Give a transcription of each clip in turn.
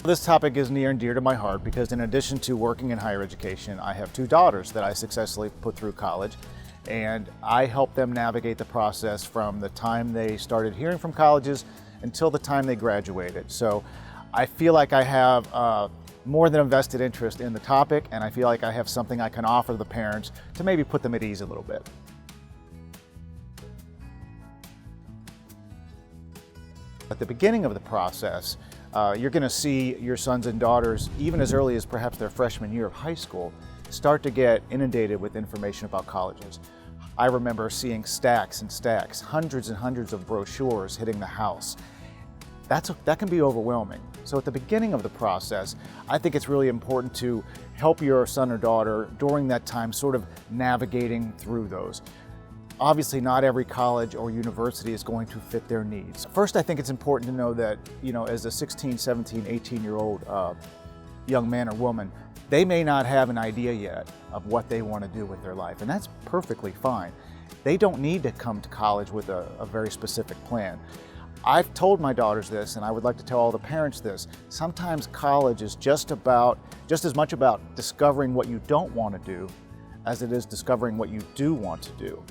This topic is near and dear to my heart because in addition to working in higher education, I have two daughters that I successfully put through college, and I help them navigate the process from the time they started hearing from colleges until the time they graduated. So I feel like I have more than a vested interest in the topic, and I feel like I have something I can offer the parents to maybe put them at ease a little bit. At the beginning of the process, you're going to see your sons and daughters, even as early as perhaps their freshman year of high school, start to get inundated with information about colleges. I remember seeing stacks and stacks, hundreds and hundreds of brochures hitting the house. That can be overwhelming. So at the beginning of the process, I think it's really important to help your son or daughter during that time sort of navigating through those. Obviously, not every college or university is going to fit their needs. First, I think it's important to know that, as a 16, 17, 18-year-old young man or woman, they may not have an idea yet of what they want to do with their life, and that's perfectly fine. They don't need to come to college with a very specific plan. I've told my daughters this, and I would like to tell all the parents this. Sometimes college is just as much about discovering what you don't want to do as it is discovering what you do want to do.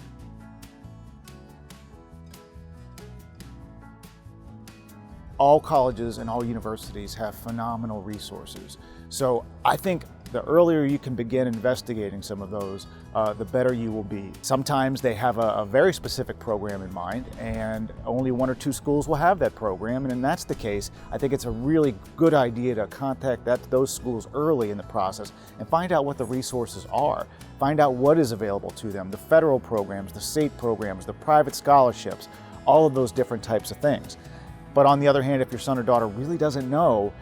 All colleges and all universities have phenomenal resources. So I think the earlier you can begin investigating some of those, the better you will be. Sometimes they have a very specific program in mind, and only one or two schools will have that program, and if that's the case, I think it's a really good idea to contact those schools early in the process and find out what the resources are. Find out what is available to them, the federal programs, the state programs, the private scholarships, all of those different types of things. But on the other hand, if your son or daughter really doesn't know,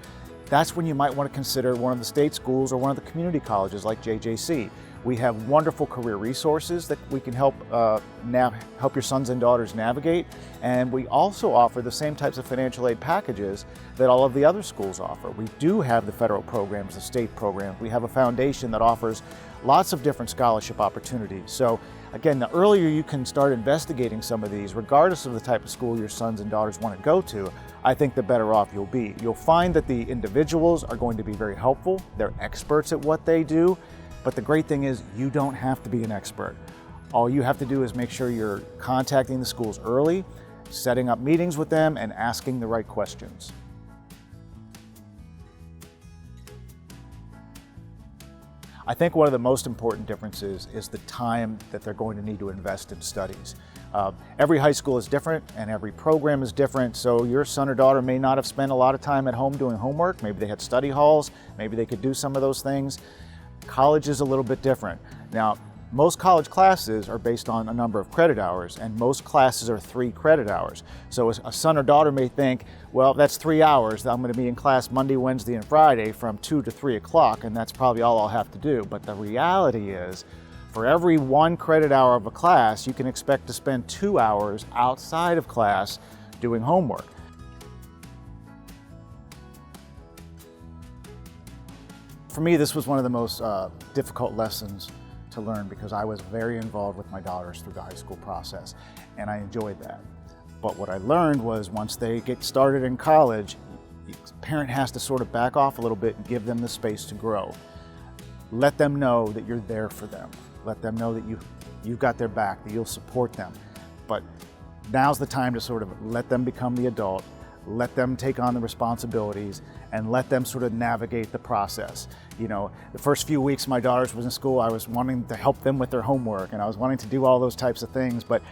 that's when you might want to consider one of the state schools or one of the community colleges like JJC. We have wonderful career resources that we can help your sons and daughters navigate, and we also offer the same types of financial aid packages that all of the other schools offer. We do have the federal programs, the state programs. We have a foundation that offers lots of different scholarship opportunities. So again, the earlier you can start investigating some of these, regardless of the type of school your sons and daughters want to go to, I think the better off you'll be. You'll find that the individuals are going to be very helpful. They're experts at what they do, but the great thing is you don't have to be an expert. All you have to do is make sure you're contacting the schools early, setting up meetings with them, and asking the right questions. I think one of the most important differences is the time that they're going to need to invest in studies. Every high school is different and every program is different, so your son or daughter may not have spent a lot of time at home doing homework. Maybe they had study halls, maybe they could do some of those things. College is a little bit different. Now, most college classes are based on a number of credit hours, and most classes are 3 credit hours. So a son or daughter may think, well, that's 3 hours. I'm going to be in class Monday, Wednesday, and Friday from 2 to 3 o'clock, and that's probably all I'll have to do. But the reality is, for every 1 credit hour of a class, you can expect to spend 2 hours outside of class doing homework. For me, this was one of the most difficult lessons to learn because I was very involved with my daughters through the high school process, and I enjoyed that. But what I learned was once they get started in college, the parent has to sort of back off a little bit and give them the space to grow. Let them know that you're there for them. Let them know that you've got their back, that you'll support them. But now's the time to sort of let them become the adult, let them take on the responsibilities, and let them sort of navigate the process. The first few weeks my daughters was in school, I was wanting to help them with their homework, and I was wanting to do all those types of things, but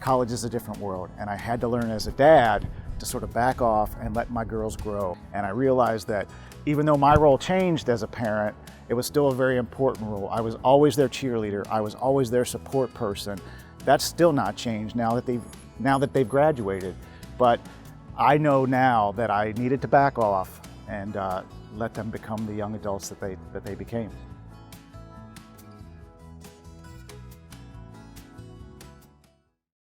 college is a different world, and I had to learn as a dad to sort of back off and let my girls grow. And I realized that even though my role changed as a parent, it was still a very important role. I was always their cheerleader, I was always their support person. That's still not changed now that they've graduated. But I know now that I needed to back off and let them become the young adults that they became.